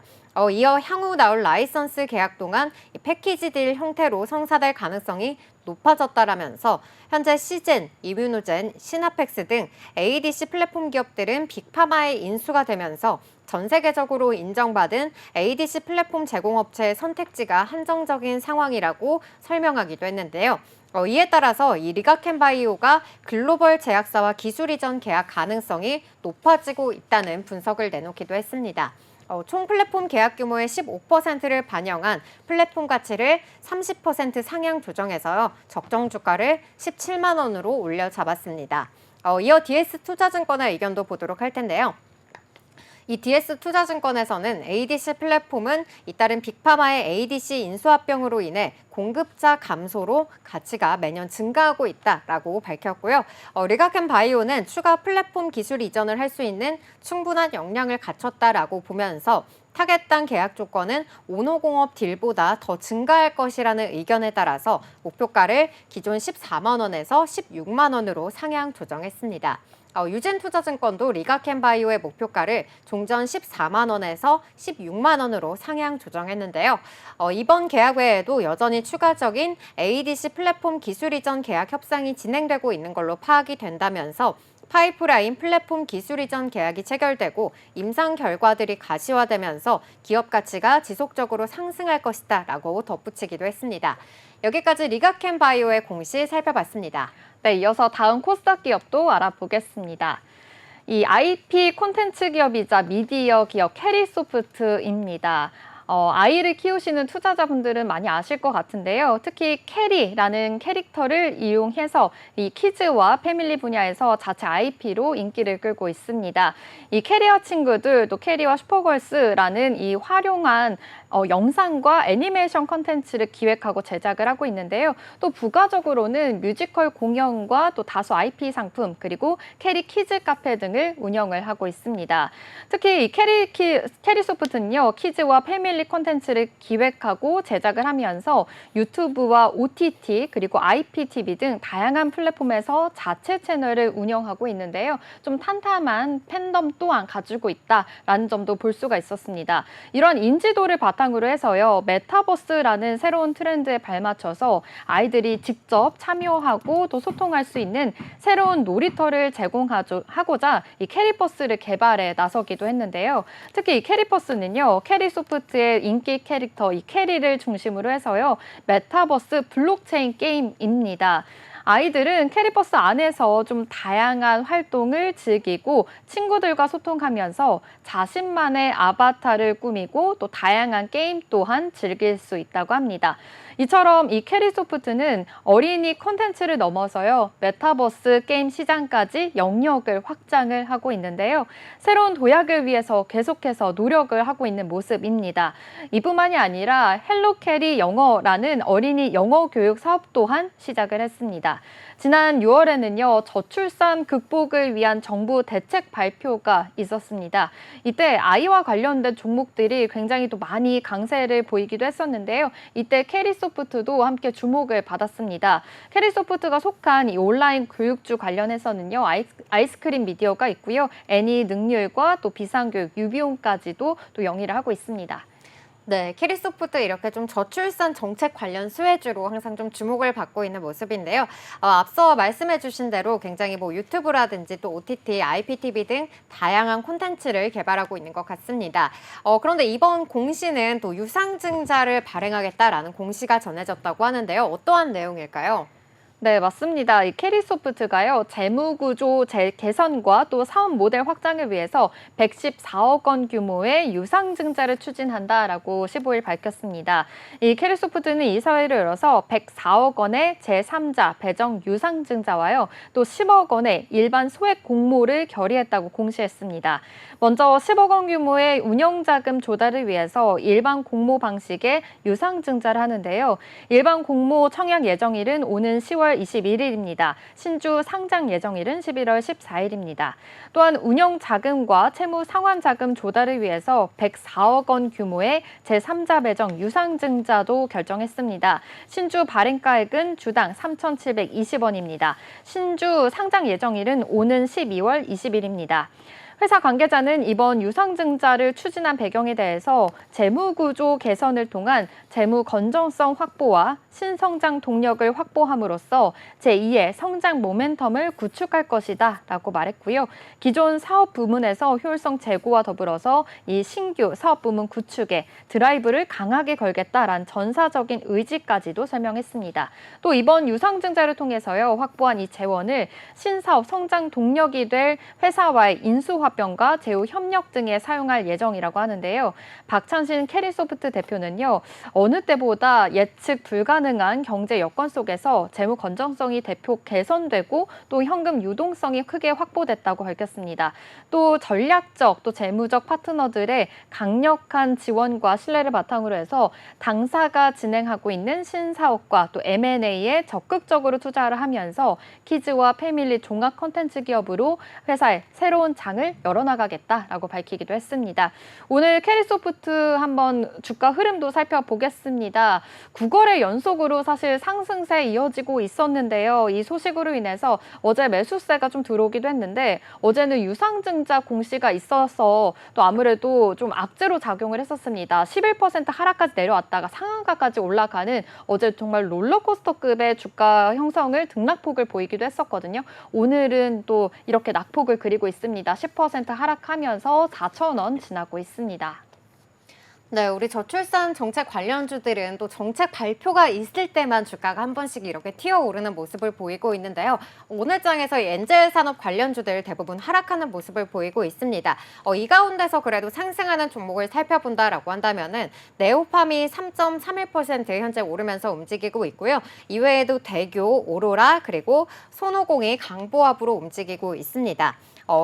이어 향후 나올 라이선스 선수 계약 동안 이 패키지 딜 형태로 성사될 가능성이 높아졌다라면서 현재 시즌, 이뮤노젠, 시나펙스 등 ADC 플랫폼 기업들은 빅파마에 인수가 되면서 전 세계적으로 인정받은 ADC 플랫폼 제공업체의 선택지가 한정적인 상황이라고 설명하기도 했는데요. 이에 따라서 이 리가켄바이오가 글로벌 제약사와 기술 이전 계약 가능성이 높아지고 있다는 분석을 내놓기도 했습니다. 총 플랫폼 계약 규모의 15%를 반영한 플랫폼 가치를 30% 상향 조정해서요. 적정 주가를 17만 원으로 올려 잡았습니다. 이어 DS투자증권의 의견도 보도록 할 텐데요. 이 DS투자증권에서는 ADC 플랫폼은 잇따른 빅파마의 ADC 인수합병으로 인해 공급자 감소로 가치가 매년 증가하고 있다라고 밝혔고요. 리가켄바이오는 추가 플랫폼 기술 이전을 할 수 있는 충분한 역량을 갖췄다라고 보면서 타겟당 계약 조건은 오노공업 딜보다 더 증가할 것이라는 의견에 따라서 목표가를 기존 14만 원에서 16만 원으로 상향 조정했습니다. 유진투자증권도 리가켄바이오의 목표가를 종전 14만 원에서 16만 원으로 상향 조정했는데요. 이번 계약 외에도 여전히 추가적인 ADC 플랫폼 기술 이전 계약 협상이 진행되고 있는 걸로 파악이 된다면서 파이프라인 플랫폼 기술 이전 계약이 체결되고 임상 결과들이 가시화되면서 기업 가치가 지속적으로 상승할 것이다 라고 덧붙이기도 했습니다. 여기까지 리가켄바이오의 공시 살펴봤습니다. 네, 이어서 다음 코스닥 기업도 알아보겠습니다. 이 IP 콘텐츠 기업이자 미디어 기업 캐리소프트입니다. 아이를 키우시는 투자자분들은 많이 아실 것 같은데요. 특히 캐리라는 캐릭터를 이용해서 이 키즈와 패밀리 분야에서 자체 IP로 인기를 끌고 있습니다. 이 캐리어 친구들, 또 캐리와 슈퍼걸스라는 이 활용한 영상과 애니메이션 콘텐츠를 기획하고 제작을 하고 있는데요. 또 부가적으로는 뮤지컬 공연과 또 다수 IP 상품, 그리고 캐리 키즈 카페 등을 운영을 하고 있습니다. 특히 이 캐리소프트는요, 키즈와 패밀리 콘텐츠를 기획하고 제작을 하면서 유튜브와 OTT, 그리고 IPTV 등 다양한 플랫폼에서 자체 채널을 운영하고 있는데요. 좀 탄탄한 팬덤 또한 가지고 있다라는 점도 볼 수가 있었습니다. 이런 인지도를 바탕으로 해서요, 메타버스라는 새로운 트렌드에 발맞춰서 아이들이 직접 참여하고 또 소통할 수 있는 새로운 놀이터를 제공하고자 이 캐리버스를 개발에 나서기도 했는데요. 특히 이 캐리버스는요, 캐리소프트의 인기 캐릭터 이 캐리를 중심으로 해서요, 메타버스 블록체인 게임입니다. 아이들은 캐리버스 안에서 좀 다양한 활동을 즐기고 친구들과 소통하면서 자신만의 아바타를 꾸미고 또 다양한 게임 또한 즐길 수 있다고 합니다. 이처럼 이 캐리소프트는 어린이 콘텐츠를 넘어서요, 메타버스 게임 시장까지 영역을 확장을 하고 있는데요. 새로운 도약을 위해서 계속해서 노력을 하고 있는 모습입니다. 이뿐만이 아니라 헬로캐리 영어라는 어린이 영어 교육 사업 또한 시작을 했습니다. 지난 6월에는요, 저출산 극복을 위한 정부 대책 발표가 있었습니다. 이때 아이와 관련된 종목들이 굉장히 또 많이 강세를 보이기도 했었는데요. 이때 캐리소프트도 함께 주목을 받았습니다. 캐리소프트가 속한 이 온라인 교육주 관련해서는요, 아이스크림 미디어가 있고요. 애니 능률과 또 비상교육, 유비용까지도 또 영위를 하고 있습니다. 네, 캐리소프트 이렇게 좀 저출산 정책 관련 수혜주로 항상 좀 주목을 받고 있는 모습인데요. 앞서 말씀해 주신 대로 굉장히 뭐 유튜브라든지 또 OTT, IPTV 등 다양한 콘텐츠를 개발하고 있는 것 같습니다. 그런데 이번 공시는 또 유상증자를 발행하겠다라는 공시가 전해졌다고 하는데요. 어떠한 내용일까요? 네, 맞습니다. 이 캐리소프트가요, 재무구조 개선과 또 사업 모델 확장을 위해서 114억 원 규모의 유상증자를 추진한다라고 15일 밝혔습니다. 이 캐리소프트는 이사회를 열어서 104억 원의 제3자 배정 유상증자와요, 또 10억 원의 일반 소액 공모를 결의했다고 공시했습니다. 먼저 10억 원 규모의 운영자금 조달을 위해서 일반 공모 방식의 유상증자를 하는데요. 일반 공모 청약 예정일은 오는 10월 21일입니다. 신주 상장 예정일은 11월 14일입니다. 또한 운영자금과 채무 상환자금 조달을 위해서 104억 원 규모의 제3자 배정 유상증자도 결정했습니다. 신주 발행가액은 주당 3,720원입니다. 신주 상장 예정일은 오는 12월 20일입니다. 회사 관계자는 이번 유상증자를 추진한 배경에 대해서 재무구조 개선을 통한 재무 건전성 확보와 신성장 동력을 확보함으로써 제2의 성장 모멘텀을 구축할 것이다 라고 말했고요. 기존 사업 부문에서 효율성 제고와 더불어서 이 신규 사업 부문 구축에 드라이브를 강하게 걸겠다라는 전사적인 의지까지도 설명했습니다. 또 이번 유상증자를 통해서요, 확보한 이 재원을 신사업 성장 동력이 될 회사와의 인수합병과 제휴 협력 등에 사용할 예정이라고 하는데요. 박찬신 캐리소프트 대표는요, 어느 때보다 예측 불가능한 경제 여건 속에서 재무 건전성이 대폭 개선되고 또 현금 유동성이 크게 확보됐다고 밝혔습니다. 또 전략적 또 재무적 파트너들의 강력한 지원과 신뢰를 바탕으로 해서 당사가 진행하고 있는 신사업과 또 M&A에 적극적으로 투자를 하면서 키즈와 패밀리 종합 콘텐츠 기업으로 회사의 새로운 장을 열어나가겠다라고 밝히기도 했습니다. 오늘 캐리소프트 한번 주가 흐름도 살펴보겠습니다. 9거래 연속으로 사실 상승세 이어지고 있었는데요. 이 소식으로 인해서 어제 매수세가 좀 들어오기도 했는데 어제는 유상증자 공시가 있어서 또 아무래도 좀 악재로 작용을 했었습니다. 11% 하락까지 내려왔다가 상한가까지 올라가는 어제 정말 롤러코스터급의 주가 형성을 등락폭을 보이기도 했었거든요. 오늘은 또 이렇게 낙폭을 그리고 있습니다. 10% 하락하면서 4,000원 지나고 있습니다. 네, 우리 저출산 정책 관련주들은 또 정책 발표가 있을 때만 주가가 한 번씩 이렇게 튀어오르는 모습을 보이고 있는데요. 오늘 장에서 이 엔젤 산업 관련주들 대부분 하락하는 모습을 보이고 있습니다. 이 가운데서 그래도 상승하는 종목을 살펴본다라고 한다면은 네오팜이 3.31% 현재 오르면서 움직이고 있고요. 이외에도 대교, 오로라 그리고 손오공이 강보합으로 움직이고 있습니다.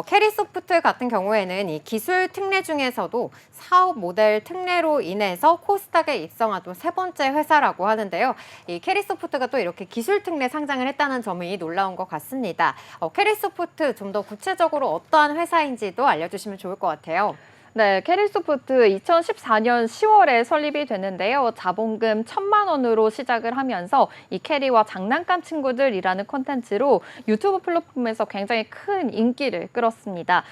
캐리소프트 같은 경우에는 이 기술 특례 중에서도 사업 모델 특례로 인해서 코스닥에 입성한 또 세 번째 회사라고 하는데요. 이 캐리소프트가 또 이렇게 기술 특례 상장을 했다는 점이 놀라운 것 같습니다. 캐리소프트 좀 더 구체적으로 어떠한 회사인지도 알려주시면 좋을 것 같아요. 네, 캐리소프트 2014년 10월에 설립이 됐는데요. 자본금 1,000만 원으로 시작을 하면서 이 캐리와 장난감 친구들이라는 콘텐츠로 유튜브 플랫폼에서 굉장히 큰 인기를 끌었습니다.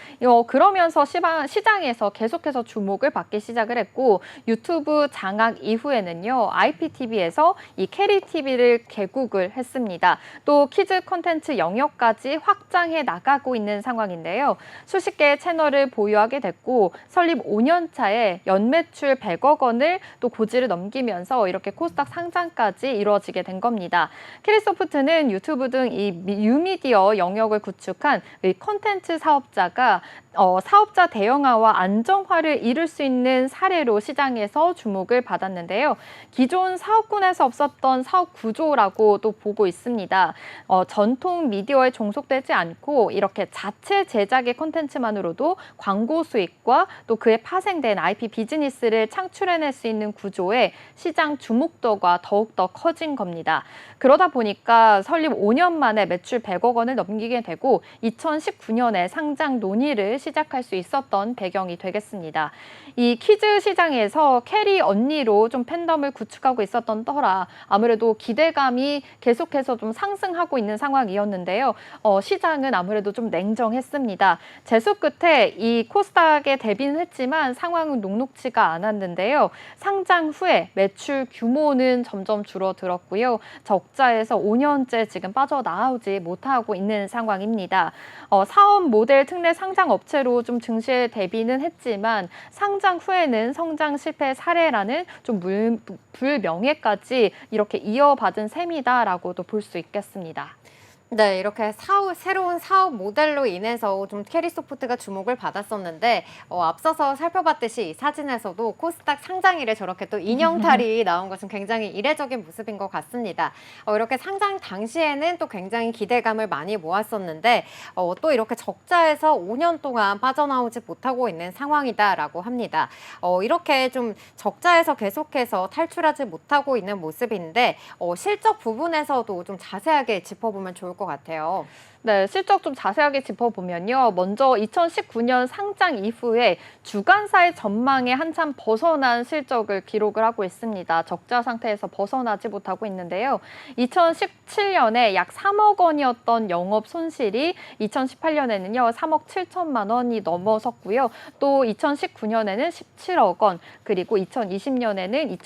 그러면서 시장에서 계속해서 주목을 받기 시작을 했고 유튜브 장악 이후에는요. IPTV에서 이 캐리TV를 개국을 했습니다. 또 키즈 콘텐츠 영역까지 확장해 나가고 있는 상황인데요. 수십 개의 채널을 보유하게 됐고 설립 5년 차에 연매출 100억 원을 또 고지를 넘기면서 이렇게 코스닥 상장까지 이루어지게 된 겁니다. 캐리소프트는 유튜브 등 이 뉴미디어 영역을 구축한 이 콘텐츠 사업자가 사업자 대형화와 안정화를 이룰 수 있는 사례로 시장에서 주목을 받았는데요. 기존 사업군에서 없었던 사업 구조라고 또 보고 있습니다. 전통 미디어에 종속되지 않고 이렇게 자체 제작의 콘텐츠만으로도 광고 수익과 또 그에 파생된 IP 비즈니스를 창출해낼 수 있는 구조에 시장 주목도가 더욱더 커진 겁니다. 그러다 보니까 설립 5년 만에 매출 100억 원을 넘기게 되고 2019년에 상장 논의를 시작할 수 있었던 배경이 되겠습니다. 이 키즈 시장에서 캐리 언니로 좀 팬덤을 구축하고 있었던 터라 아무래도 기대감이 계속해서 좀 상승하고 있는 상황이었는데요. 시장은 아무래도 좀 냉정했습니다. 재수 끝에 이 코스닥에 대비는 했지만 상황은 녹록지가 않았는데요. 상장 후에 매출 규모는 점점 줄어들었고요. 적자에서 5년째 지금 빠져나오지 못하고 있는 상황입니다. 사업 모델 특례 상장 업체로 좀 증시에 대비는 했지만 상장 후에는 성장 실패 사례라는 좀 불명예까지 이렇게 이어받은 셈이다라고도 볼 수 있겠습니다. 네, 이렇게 새로운 사업 모델로 인해서 좀 캐리소프트가 주목을 받았었는데 앞서서 살펴봤듯이 이 사진에서도 코스닥 상장일에 저렇게 또 인형탈이 나온 것은 굉장히 이례적인 모습인 것 같습니다. 이렇게 상장 당시에는 또 굉장히 기대감을 많이 모았었는데 또 이렇게 적자에서 5년 동안 빠져나오지 못하고 있는 상황이다라고 합니다. 이렇게 좀 적자에서 계속해서 탈출하지 못하고 있는 모습인데 실적 부분에서도 좀 자세하게 짚어보면 좋을 것 같아요. 네, 실적 좀 자세하게 짚어보면요. 먼저 2019년 상장 이후에 주간사의 전망에 한참 벗어난 실적을 기록을 하고 있습니다. 적자 상태에서 벗어나지 못하고 있는데요. 2017년에 약 3억 원이었던 영업 손실이 2018년에는요, 3억 7천만 원이 넘어섰고요. 또 2019년에는 17억 원, 그리고 2020년에는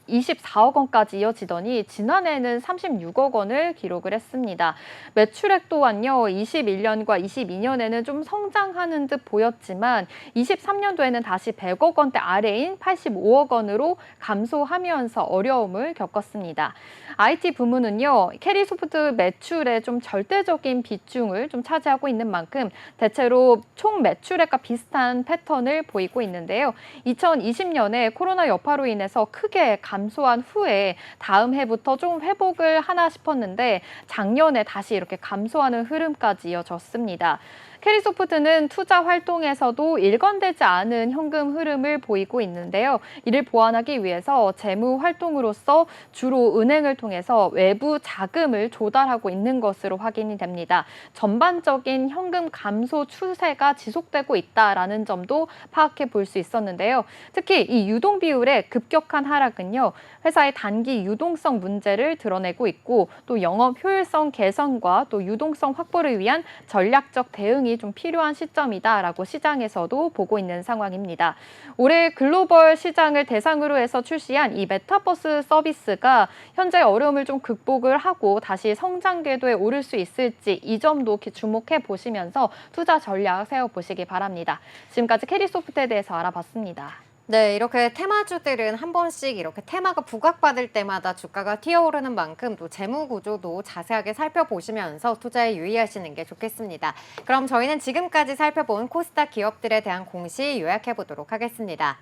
24억 원까지 이어지더니 지난해에는 36억 원을 기록을 했습니다. 매출액 또한요. 21년과 22년에는 좀 성장하는 듯 보였지만 23년도에는 다시 100억 원대 아래인 85억 원으로 감소하면서 어려움을 겪었습니다. IT 부문은요, 캐리소프트 매출의 좀 절대적인 비중을 좀 차지하고 있는 만큼 대체로 총 매출액과 비슷한 패턴을 보이고 있는데요. 2020년에 코로나 여파로 인해서 크게 감소한 후에 다음 해부터 좀 회복을 하나 싶었는데 작년에 다시 이렇게 감소하는 흐름까지 이어졌습니다. 캐리소프트는 투자 활동에서도 일관되지 않은 현금 흐름을 보이고 있는데요. 이를 보완하기 위해서 재무 활동으로서 주로 은행을 통해서 외부 자금을 조달하고 있는 것으로 확인이 됩니다. 전반적인 현금 감소 추세가 지속되고 있다라는 점도 파악해 볼 수 있었는데요. 특히 이 유동 비율의 급격한 하락은요, 회사의 단기 유동성 문제를 드러내고 있고 또 영업 효율성 개선과 또 유동성 확보를 위한 전략적 대응이 좀 필요한 시점이다라고 시장에서도 보고 있는 상황입니다. 올해 글로벌 시장을 대상으로 해서 출시한 이 메타버스 서비스가 현재 어려움을 좀 극복을 하고 다시 성장 궤도에 오를 수 있을지 이 점도 주목해 보시면서 투자 전략 세워보시기 바랍니다. 지금까지 캐리소프트에 대해서 알아봤습니다. 네, 이렇게 테마주들은 한 번씩 이렇게 테마가 부각받을 때마다 주가가 튀어오르는 만큼 또 재무 구조도 자세하게 살펴보시면서 투자에 유의하시는 게 좋겠습니다. 그럼 저희는 지금까지 살펴본 코스닥 기업들에 대한 공시 요약해 보도록 하겠습니다.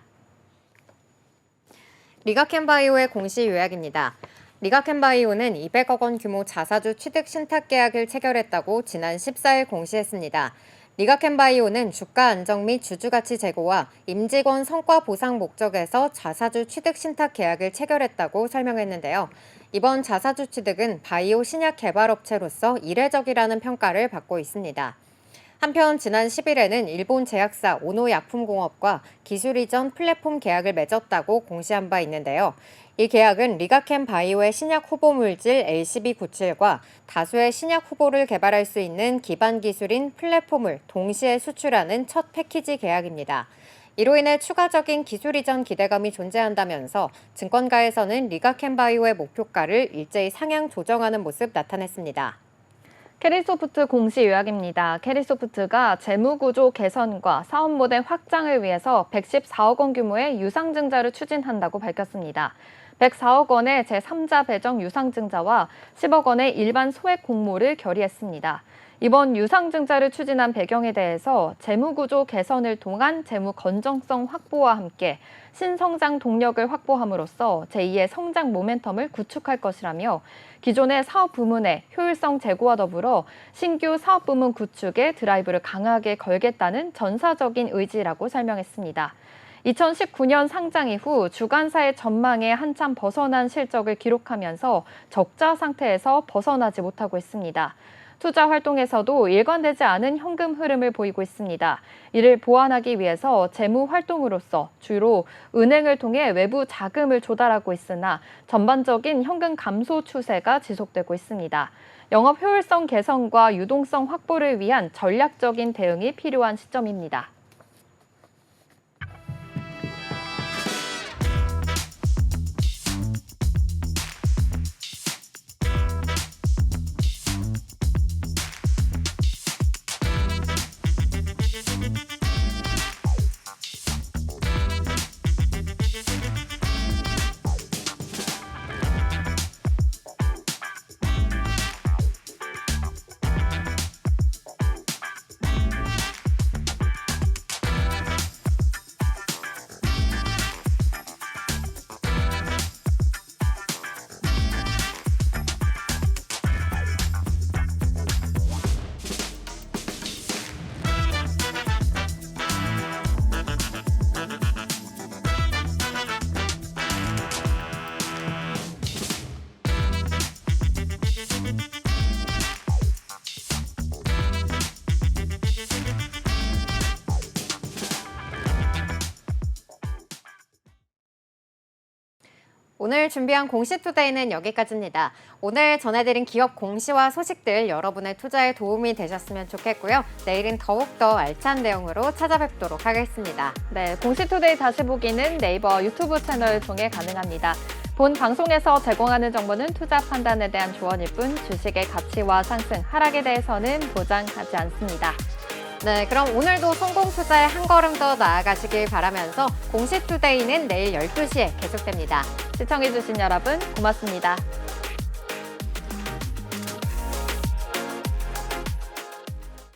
리가켄바이오의 공시 요약입니다. 리가켄바이오는 200억 원 규모 자사주 취득 신탁 계약을 체결했다고 지난 14일 공시했습니다. 리가켄바이오는 주가 안정 및 주주가치 제고와 임직원 성과 보상 목적에서 자사주 취득 신탁 계약을 체결했다고 설명했는데요. 이번 자사주 취득은 바이오 신약 개발업체로서 이례적이라는 평가를 받고 있습니다. 한편 지난 10일에는 일본 제약사 오노약품공업과 기술 이전 플랫폼 계약을 맺었다고 공시한 바 있는데요. 이 계약은 리가켄 바이오의 신약 후보 물질 LCB97과 다수의 신약 후보를 개발할 수 있는 기반 기술인 플랫폼을 동시에 수출하는 첫 패키지 계약입니다. 이로 인해 추가적인 기술 이전 기대감이 존재한다면서 증권가에서는 리가켄 바이오의 목표가를 일제히 상향 조정하는 모습 나타냈습니다. 캐리소프트 공시 요약입니다. 캐리소프트가 재무구조 개선과 사업 모델 확장을 위해서 114억 원 규모의 유상증자를 추진한다고 밝혔습니다. 104억 원의 제3자 배정 유상증자와 10억 원의 일반 소액 공모를 결의했습니다. 이번 유상증자를 추진한 배경에 대해서 재무구조 개선을 통한 재무 건전성 확보와 함께 신성장 동력을 확보함으로써 제2의 성장 모멘텀을 구축할 것이라며 기존의 사업 부문의 효율성 제고와 더불어 신규 사업 부문 구축에 드라이브를 강하게 걸겠다는 전사적인 의지라고 설명했습니다. 2019년 상장 이후 주간사의 전망에 한참 벗어난 실적을 기록하면서 적자 상태에서 벗어나지 못하고 있습니다. 투자 활동에서도 일관되지 않은 현금 흐름을 보이고 있습니다. 이를 보완하기 위해서 재무 활동으로서 주로 은행을 통해 외부 자금을 조달하고 있으나 전반적인 현금 감소 추세가 지속되고 있습니다. 영업 효율성 개선과 유동성 확보를 위한 전략적인 대응이 필요한 시점입니다. 오늘 준비한 공시투데이는 여기까지입니다. 오늘 전해드린 기업 공시와 소식들 여러분의 투자에 도움이 되셨으면 좋겠고요. 내일은 더욱더 알찬 내용으로 찾아뵙도록 하겠습니다. 네, 공시투데이 다시 보기는 네이버 유튜브 채널을 통해 가능합니다. 본 방송에서 제공하는 정보는 투자 판단에 대한 조언일 뿐 주식의 가치와 상승, 하락에 대해서는 보장하지 않습니다. 네, 그럼 오늘도 성공 투자에 한 걸음 더 나아가시길 바라면서 공시투데이는 내일 12시에 계속됩니다. 시청해주신 여러분 고맙습니다.